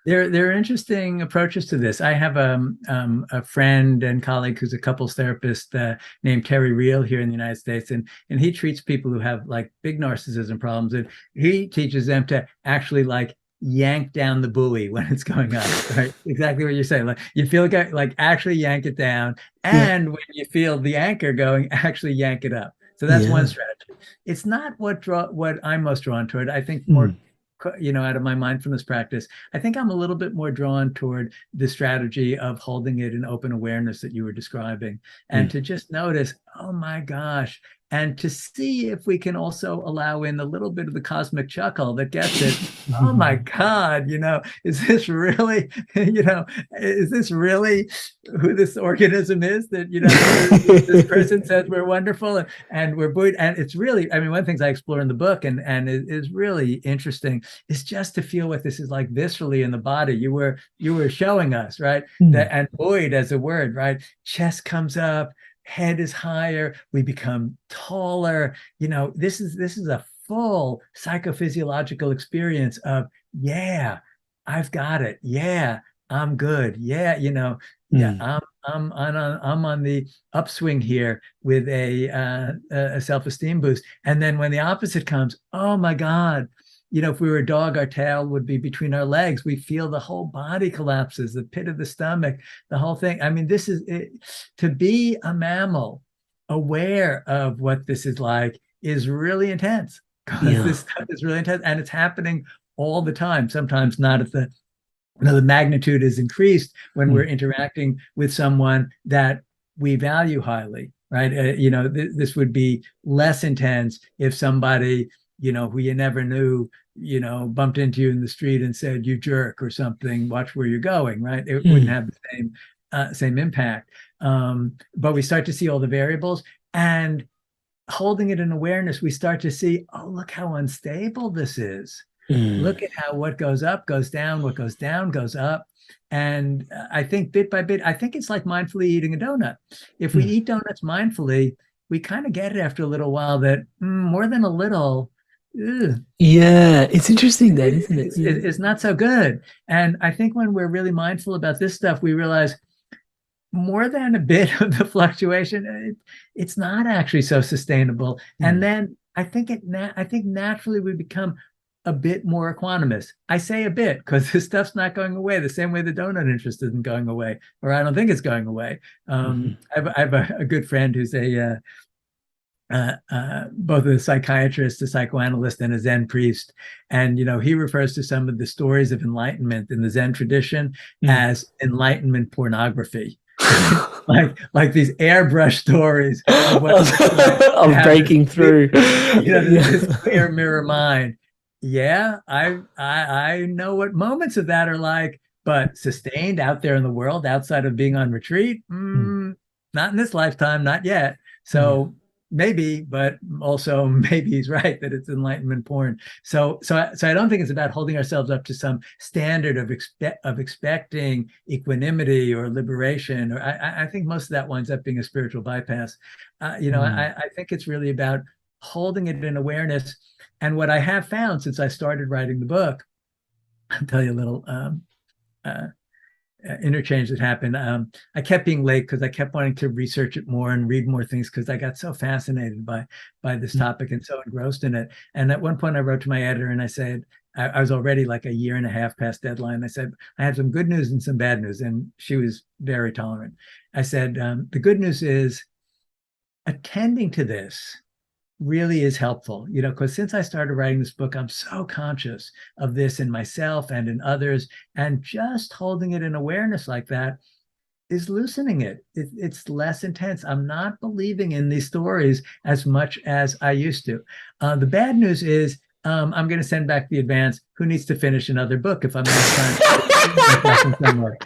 There are interesting approaches to this. I have a friend and colleague who's a couples therapist named Terry Real here in the United States, and he treats people who have like big narcissism problems, and he teaches them to actually like yank down the buoy when it's going up, right? Exactly what you're saying. Like you feel like actually yank it down, and when you feel the anchor going, actually yank it up. So that's one strategy. It's not what I'm most drawn toward. I think more, you know, out of my mindfulness practice, I think I'm a little bit more drawn toward the strategy of holding it in open awareness that you were describing, and to just notice, oh my gosh, and to see if we can also allow in a little bit of the cosmic chuckle that gets it. Oh my God, you know, is this really, you know, is this really who this organism is that, you know, this person says we're wonderful and we're buoyed. And it's really, I mean, one of the things I explore in the book and it is really interesting is just to feel what this is like viscerally in the body. You were showing us, right? That, and buoyed as a word, right? Chest comes up, head is higher, we become taller. You know, this is a full psychophysiological experience of, yeah, I've got it. Yeah, I'm good. Yeah, you know, yeah, I'm on the upswing here with a self-esteem boost. And then when the opposite comes, oh my God, you know, if we were a dog, our tail would be between our legs. We feel the whole body collapses, the pit of the stomach, the whole thing. I mean, this is it. To be a mammal aware of what this is like is really intense, because this stuff is really intense and it's happening all the time. Sometimes not at the, you know, the magnitude is increased when we're interacting with someone that we value highly, right? You know, this would be less intense if somebody, you know, who you never knew, you know, bumped into you in the street and said, you jerk or something, watch where you're going, right? It wouldn't have the same impact. But we start to see all the variables, and holding it in awareness, we start to see, oh, look how unstable this is. Look at how what goes up goes down, what goes down goes up. And I think bit by bit, I think it's like mindfully eating a donut. If we eat donuts mindfully, we kind of get it after a little while that more than a little, it's interesting that, isn't it? It's not so good. And I think when we're really mindful about this stuff, we realize more than a bit of the fluctuation, it's not actually so sustainable. And then I think naturally we become a bit more equanimous. I say a bit because this stuff's not going away the same way the donut interest isn't going away, or I don't think it's going away. I have a good friend who's both a psychiatrist, a psychoanalyst, and a Zen priest. And, he refers to some of the stories of enlightenment in the Zen tradition as enlightenment pornography. like these airbrush stories of of breaking through. This clear mirror mind. Yeah, I know what moments of that are like, but sustained out there in the world, outside of being on retreat, not in this lifetime, not yet. So maybe, but also maybe he's right that it's enlightenment porn. So I don't think it's about holding ourselves up to some standard of expecting equanimity or liberation. Or I think most of that winds up being a spiritual bypass. I think it's really about holding it in awareness. And what I have found since I started writing the book, I'll tell you a little interchange that happened. I kept being late because I kept wanting to research it more and read more things because I got so fascinated by this topic and so engrossed in it. And at one point I wrote to my editor and I said, I was already like a year and a half past deadline. I said, I have some good news and some bad news. And she was very tolerant. I said, the good news is attending to this really is helpful, because since I started writing this book, I'm so conscious of this in myself and in others, and just holding it in awareness like that is loosening it. It's less intense. I'm not believing in these stories as much as I used to. The bad news is I'm going to send back the advance. Who needs to finish another book if I'm not trying to somewhere?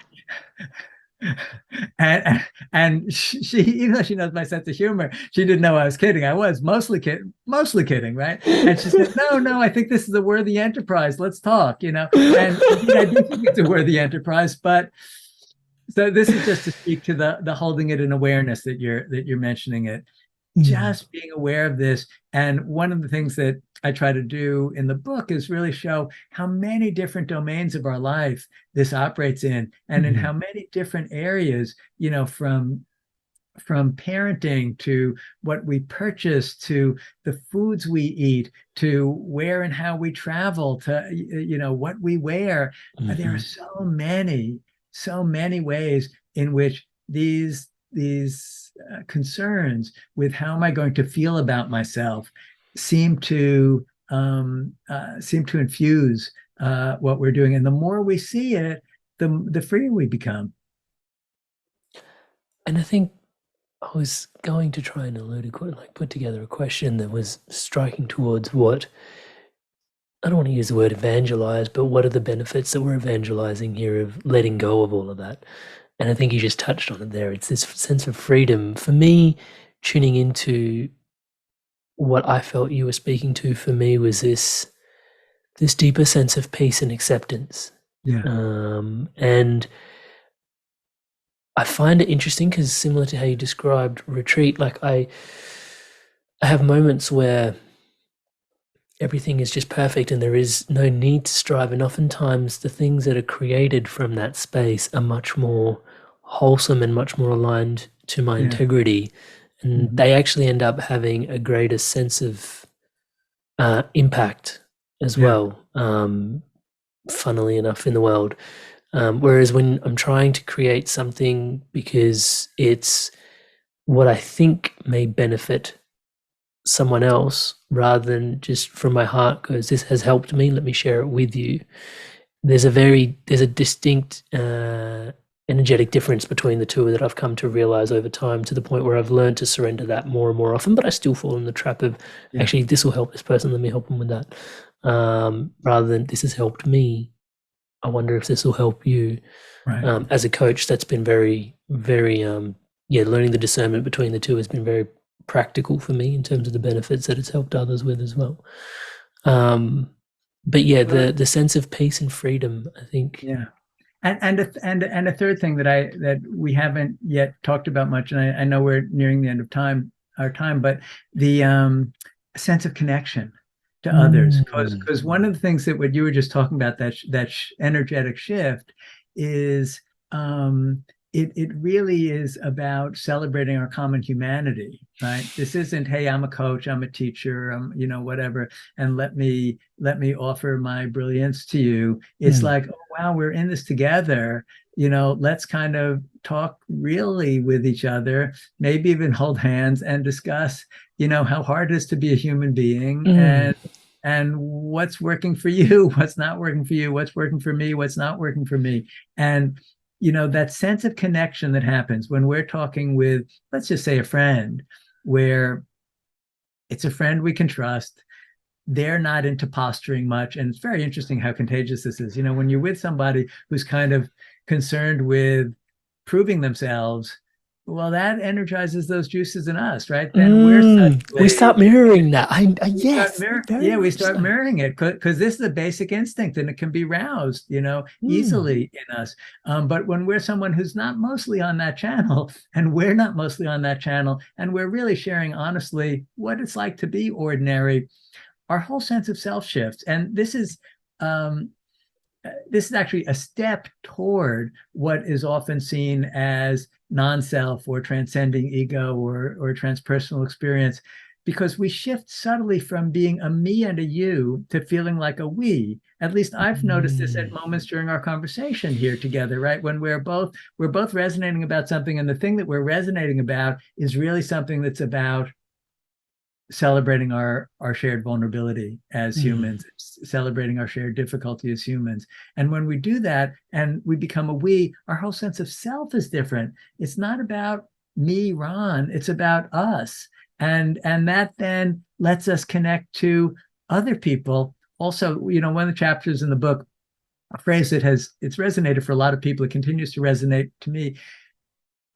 And she, even though she knows my sense of humor, she didn't know I was kidding. I was mostly kidding, right? And she said, no, I think this is a worthy enterprise. Let's talk, And I do think it's a worthy enterprise, but so this is just to speak to the holding it in awareness that you're mentioning it. Just being aware of this. And one of the things that I try to do in the book is really show how many different domains of our life this operates in, and in how many different areas, from parenting to what we purchase, to the foods we eat, to where and how we travel, to, what we wear. There are so many ways in which these concerns with how am I going to feel about myself seem to infuse what we're doing. And the more we see it, the freer we become. And I think I was going to try and put together a question that was striking towards what, I don't want to use the word evangelize, but what are the benefits that we're evangelizing here of letting go of all of that? And I think you just touched on it there. It's this sense of freedom. For me, tuning into what I felt you were speaking to, for me, was this deeper sense of peace and acceptance. Yeah. And I find it interesting because, similar to how you described retreat, like I have moments where everything is just perfect and there is no need to strive, and oftentimes the things that are created from that space are much more wholesome and much more aligned to my integrity, and they actually end up having a greater sense of impact as well, funnily enough, in the world. Whereas when I'm trying to create something because it's what I think may benefit someone else, rather than just from my heart goes, this has helped me, let me share it with you, there's a distinct energetic difference between the two that I've come to realize over time, to the point where I've learned to surrender that more and more often. But I still fall in the trap of actually, this will help this person, let me help them with that, rather than this has helped me, I wonder if this will help you. Right. As a coach, that's been very, very learning the discernment between the two has been very practical for me in terms of the benefits that it's helped others with as well. But the sense of peace and freedom, I think. Yeah. And a third thing that we haven't yet talked about much, and I know we're nearing the end of our time, but the sense of connection to others, because one of the things that what you were just talking about, that energetic shift, is it really is about celebrating our common humanity, right? This isn't, hey, I'm a coach, I'm a teacher, I'm, whatever, and let me offer my brilliance to you. It's like, oh, wow, we're in this together. Let's kind of talk really with each other, maybe even hold hands and discuss, how hard it is to be a human being, and what's working for you, what's not working for you, what's working for me, what's not working for me. And that sense of connection that happens when we're talking with, let's just say, a friend, where it's a friend we can trust. They're not into posturing much. And it's very interesting how contagious this is. When you're with somebody who's kind of concerned with proving themselves, well, that energizes those juices in us, right? Then we start mirroring that. Yes, we start mirroring it, because this is a basic instinct, and it can be roused, easily in us. But when we're someone who's not mostly on that channel, and we're not mostly on that channel, and we're really sharing honestly what it's like to be ordinary, our whole sense of self shifts. And this is actually a step toward what is often seen as non-self or transcending ego or transpersonal experience, because we shift subtly from being a me and a you to feeling like a we. At least I've noticed this at moments during our conversation here together, right? When we're both resonating about something, and the thing that we're resonating about is really something that's about celebrating our shared vulnerability as humans, celebrating our shared difficulty as humans. And when we do that and we become a we, our whole sense of self is different. It's not about me, Ron, it's about us. And that then lets us connect to other people. Also, one of the chapters in the book, a phrase that it's resonated for a lot of people, it continues to resonate to me.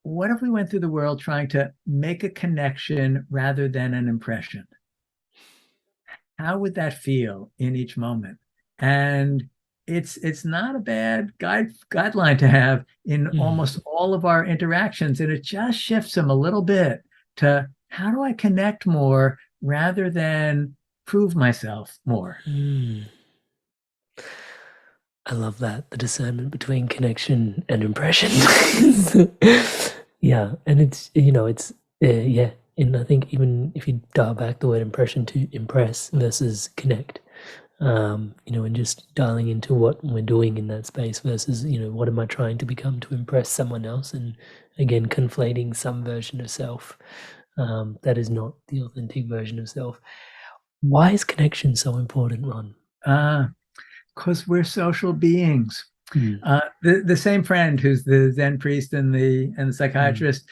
What if we went through the world trying to make a connection rather than an impression? How would that feel in each moment? And it's not a bad guideline to have in almost all of our interactions. And it just shifts them a little bit to, how do I connect more rather than prove myself more? I love that, the discernment between connection and impression. Yeah, and it's and I think even if you dial back the word impression to impress versus connect, and just dialing into what we're doing in that space versus what am I trying to become to impress someone else, and again conflating some version of self that is not the authentic version of self. Why is connection so important, Ron? Because we're social beings. The same friend who's the Zen priest and the psychiatrist,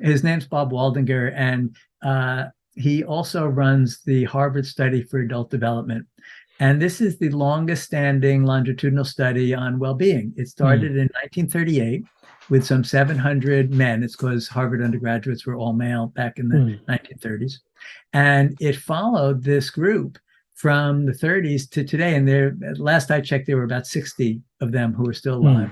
his name's Bob Waldinger, and he also runs the Harvard Study for Adult Development. And this is the longest standing longitudinal study on well-being. It started in 1938 with some 700 men. It's because Harvard undergraduates were all male back in the 1930s. And it followed this group from the 30s to today. And last I checked, there were about 60 of them who are still alive.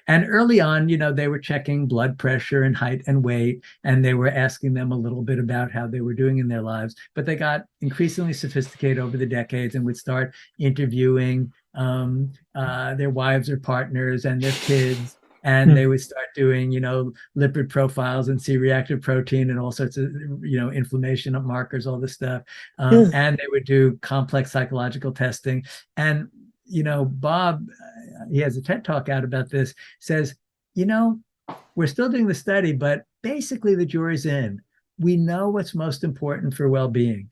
And early on, they were checking blood pressure and height and weight, and they were asking them a little bit about how they were doing in their lives. But they got increasingly sophisticated over the decades and would start interviewing their wives or partners and their kids. And they would start doing, lipid profiles and C-reactive protein and all sorts of, inflammation markers, all this stuff. And they would do complex psychological testing. And, Bob, he has a TED Talk out about this, says, we're still doing the study, but basically the jury's in. We know what's most important for well-being,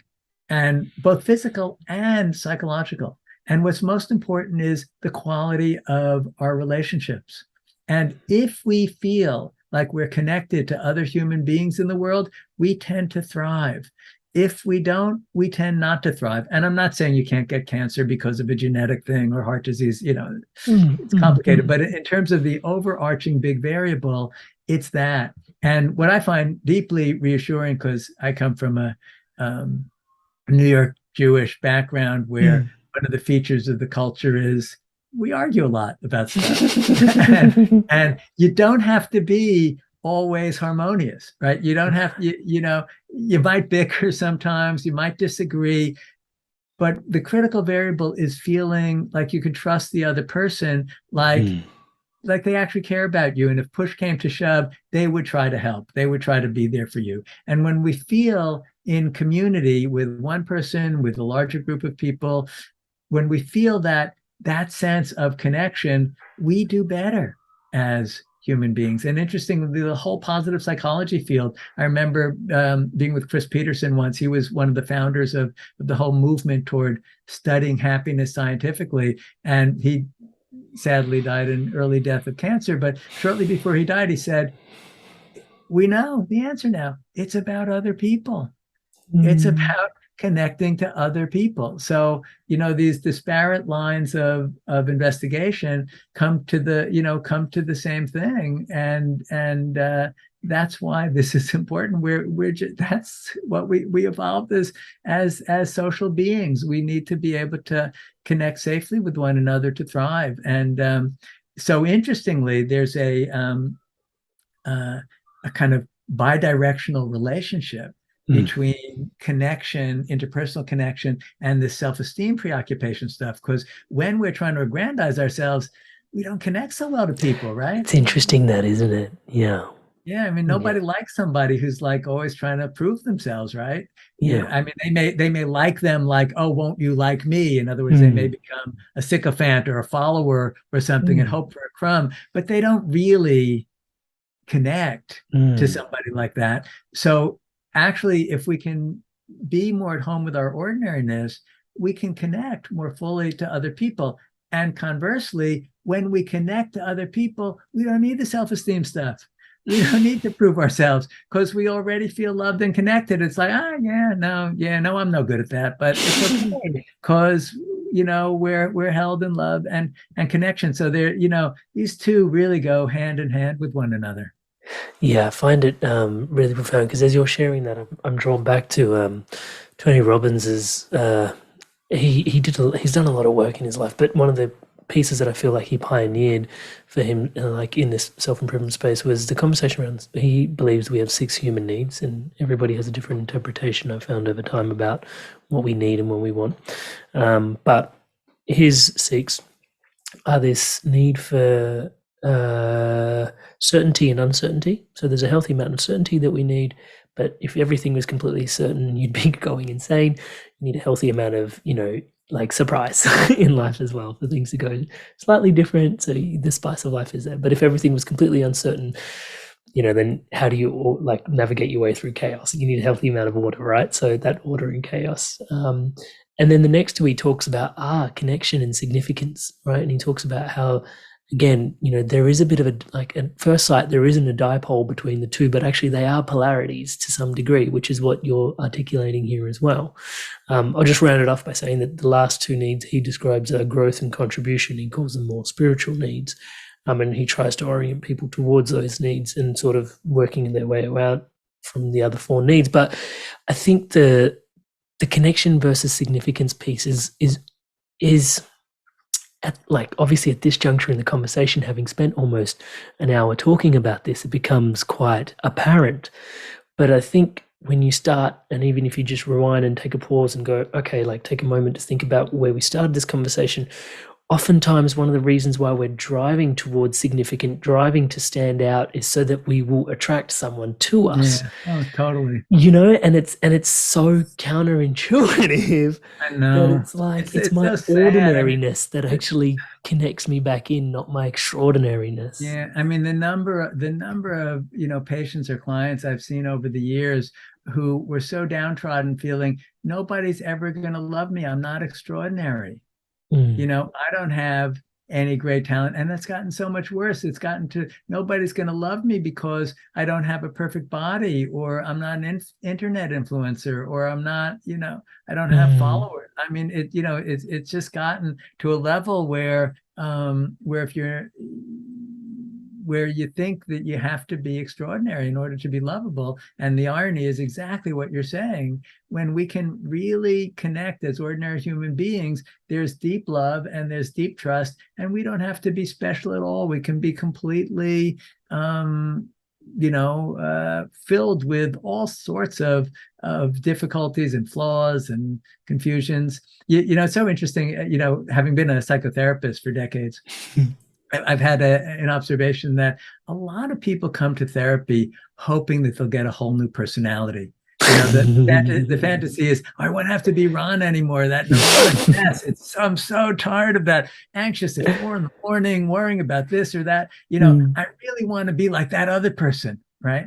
and both physical and psychological. And what's most important is the quality of our relationships. And if we feel like we're connected to other human beings in the world, we tend to thrive. If we don't, we tend not to thrive. And I'm not saying you can't get cancer because of a genetic thing or heart disease, it's complicated. But in terms of the overarching big variable, it's that. And what I find deeply reassuring, because I come from a New York Jewish background where one of the features of the culture is we argue a lot about stuff. and you don't have to be always harmonious, right? You don't have, you might bicker sometimes, you might disagree, but the critical variable is feeling like you can trust the other person, like like they actually care about you. And if push came to shove, they would try to help. They would try to be there for you. And when we feel in community with one person, with a larger group of people, when we feel that sense of connection, we do better as human beings. And interestingly, the whole positive psychology field, I remember being with Chris Peterson once. He was one of the founders of the whole movement toward studying happiness scientifically. And he sadly died an early death of cancer. But shortly before he died, he said, we know the answer now. It's about other people. It's about connecting to other people. So, these disparate lines of investigation come to the same thing. And that's why this is important. That's what we evolved as social beings. We need to be able to connect safely with one another to thrive. And so interestingly, there's a kind of bidirectional relationship between connection, interpersonal connection, and the self-esteem preoccupation stuff. Because when we're trying to aggrandize ourselves, we don't connect so well to people, right? It's interesting that, isn't it? Yeah. Yeah, I mean, nobody likes somebody who's like always trying to prove themselves, right? Yeah. I mean, they may like them like, oh, won't you like me? In other words, they may become a sycophant or a follower or something and hope for a crumb, but they don't really connect to somebody like that. So actually, if we can be more at home with our ordinariness, we can connect more fully to other people. And conversely, when we connect to other people, we don't need the self-esteem stuff. We don't need to prove ourselves because we already feel loved and connected. It's like, no, I'm no good at that. But it's okay because, we're held in love and connection. So these two really go hand in hand with one another. Yeah, I find it really profound because as you're sharing that, I'm drawn back to Tony Robbins's. He's done a lot of work in his life, but one of the pieces that I feel like he pioneered for him, like in this self-improvement space, was the conversation around. He believes we have 6 human needs, and everybody has a different interpretation. I've found over time about what we need and what we want, but his 6 are this need for certainty and uncertainty. So there's a healthy amount of certainty that we need, but if everything was completely certain, you'd be going insane. You need a healthy amount of, like surprise in life as well, for things to go slightly different. So the spice of life is there. But if everything was completely uncertain, then how do you like navigate your way through chaos? You need a healthy amount of order, right? So that order in chaos. And then the next 2, he talks about connection and significance, right? And he talks about how, again, there is a bit of at first sight, there isn't a dipole between the two, but actually they are polarities to some degree, which is what you're articulating here as well. I'll just round it off by saying that the last 2 needs he describes are growth and contribution. He calls them more spiritual needs. And he tries to orient people towards those needs and sort of working their way out from the other 4 needs. But I think the connection versus significance piece is obviously at this juncture in the conversation, having spent almost an hour talking about this, it becomes quite apparent. But I think when you start, and even if you just rewind and take a pause and go, okay, take a moment to think about where we started this conversation, oftentimes one of the reasons why we're driving towards significant, driving to stand out, is so that we will attract someone to us. Yeah. Oh, totally. And it's so counterintuitive. I know. That it's like it's my so ordinariness that actually connects me back in, not my extraordinariness. Yeah, I mean the number of patients or clients I've seen over the years who were so downtrodden, feeling nobody's ever going to love me. I'm not extraordinary. I don't have any great talent. And that's gotten so much worse. It's gotten to nobody's going to love me because I don't have a perfect body, or I'm not an internet influencer, or I'm not, I don't have followers. I mean, it's just gotten to a level where where you think that you have to be extraordinary in order to be lovable. And the irony is exactly what you're saying. When we can really connect as ordinary human beings, there's deep love and there's deep trust, and we don't have to be special at all. We can be completely, filled with all sorts of difficulties and flaws and confusions. It's so interesting, having been a psychotherapist for decades. I've had an observation that a lot of people come to therapy hoping that they'll get a whole new personality. The fantasy is, I won't have to be Ron anymore. That yes, I'm so tired of that. Anxious at 4 a.m, worrying about this or that. I really want to be like that other person, right?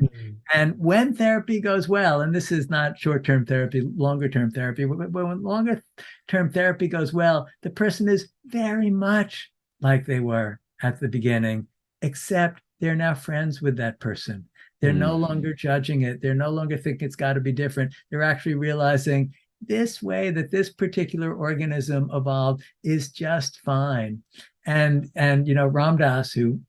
And when therapy goes well, and this is not short-term therapy, longer-term therapy, but when longer-term therapy goes well, the person is very much like they were at the beginning, except they're now friends with that person. They're no longer judging it. They're no longer thinking it's got to be different. They're actually realizing this way that this particular organism evolved is just fine. And Ram Dass, who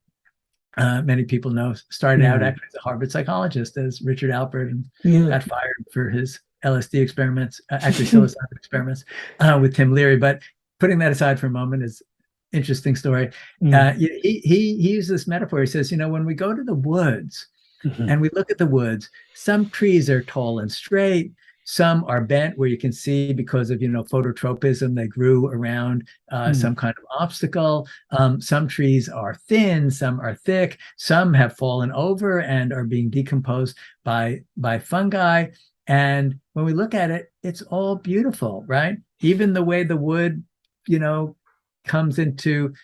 many people know, started out actually as a Harvard psychologist, as Richard Alpert, and got fired for his LSD experiments, actually psilocybin experiments with Tim Leary. But putting that aside for a moment, is interesting story. He used this metaphor. He says, when we go to the woods, and we look at the woods, some trees are tall and straight, some are bent where you can see because of phototropism, they grew around some kind of obstacle. Some trees are thin, some are thick, some have fallen over and are being decomposed by fungi. And when we look at it, it's all beautiful, right? Even the way the wood comes into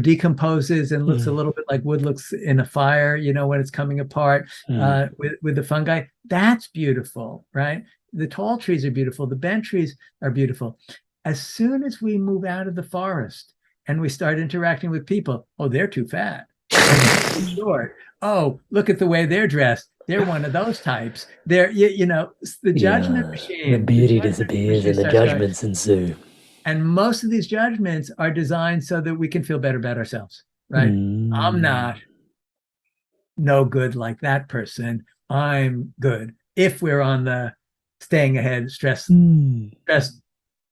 decomposes and looks a little bit like wood looks in a fire, when it's coming apart with the fungi. That's beautiful, right? The tall trees are beautiful. The bent trees are beautiful. As soon as we move out of the forest and we start interacting with people, oh, they're too fat. Oh, they're too short. Oh, look at the way they're dressed. They're one of those types. They're, the judgment machine. The beauty disappears and the judgments ensue. And most of these judgments are designed so that we can feel better about ourselves, right? I'm not no good like that person. I'm good. If we're on the staying ahead stress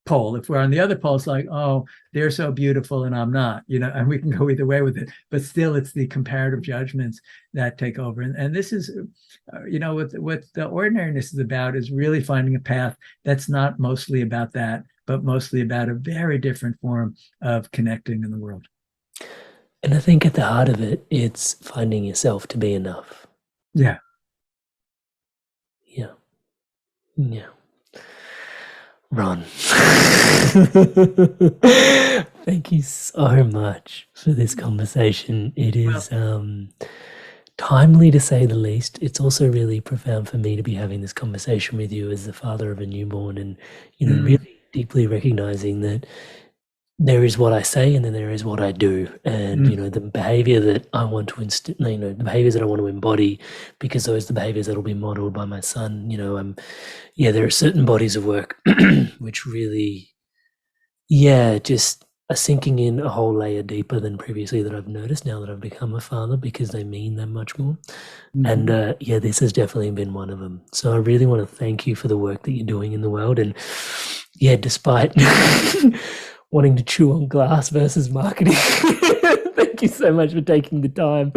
pole, if we're on the other pole, it's like, oh, they're so beautiful and I'm not, and we can go either way with it. But still, it's the comparative judgments that take over. And this is, what the ordinariness is about, is really finding a path that's not mostly about that, but mostly about a very different form of connecting in the world. And I think at the heart of it, it's finding yourself to be enough. Yeah. Ron, thank you so much for this conversation. It is timely, to say the least. It's also really profound for me to be having this conversation with you as the father of a newborn, and really deeply recognizing that there is what I say and then there is what I do, and the behavior that I want to the behaviors that I want to embody, because those are the behaviors that will be modeled by my son. There are certain bodies of work which really just are sinking in a whole layer deeper than previously, that I've noticed now that I've become a father, because they mean that much more. And this has definitely been one of them. So I really want to thank you for the work that you're doing in the world. And despite wanting to chew on glass versus marketing, thank you so much for taking the time.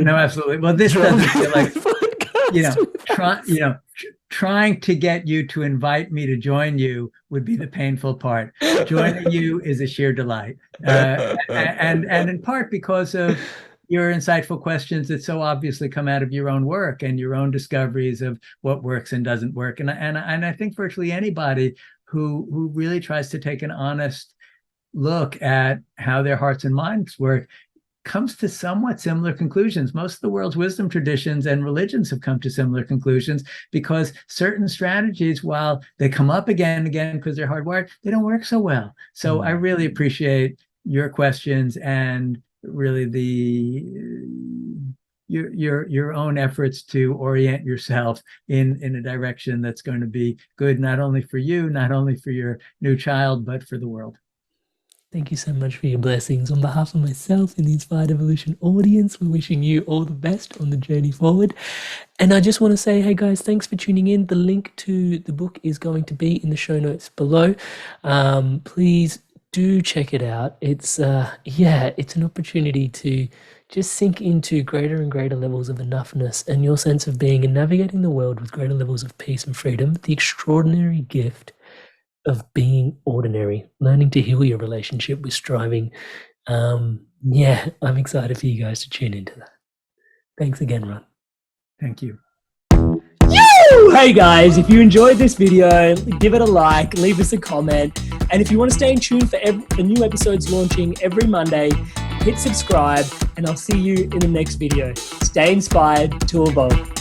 No, absolutely. Well, this doesn't feel like trying to get you to invite me to join you would be the painful part. Joining you is a sheer delight, and in part because of your insightful questions that so obviously come out of your own work and your own discoveries of what works and doesn't work. And I think virtually anybody who really tries to take an honest look at how their hearts and minds work comes to somewhat similar conclusions. Most of the world's wisdom traditions and religions have come to similar conclusions, because certain strategies, while they come up again and again because they're hardwired, they don't work so well. So I really appreciate your questions and really your own efforts to orient yourself in a direction that's going to be good, not only for you, not only for your new child, but for the world. Thank you so much for your blessings. On behalf of myself and the Inspired Evolution audience, we're wishing you all the best on the journey forward. And I just want to say, hey guys, thanks for tuning in. The link to the book is going to be in the show notes below. Please do check it out. It's it's an opportunity to just sink into greater and greater levels of enoughness and your sense of being, and navigating the world with greater levels of peace and freedom. The extraordinary gift of being ordinary, learning to heal your relationship with striving. Yeah, I'm excited for you guys to tune into that. Thanks again, Ron. Thank you. Hey guys, if you enjoyed this video, give it a like, leave us a comment. And if you want to stay in tune for the new episodes launching every Monday, hit subscribe, and I'll see you in the next video. Stay inspired to evolve.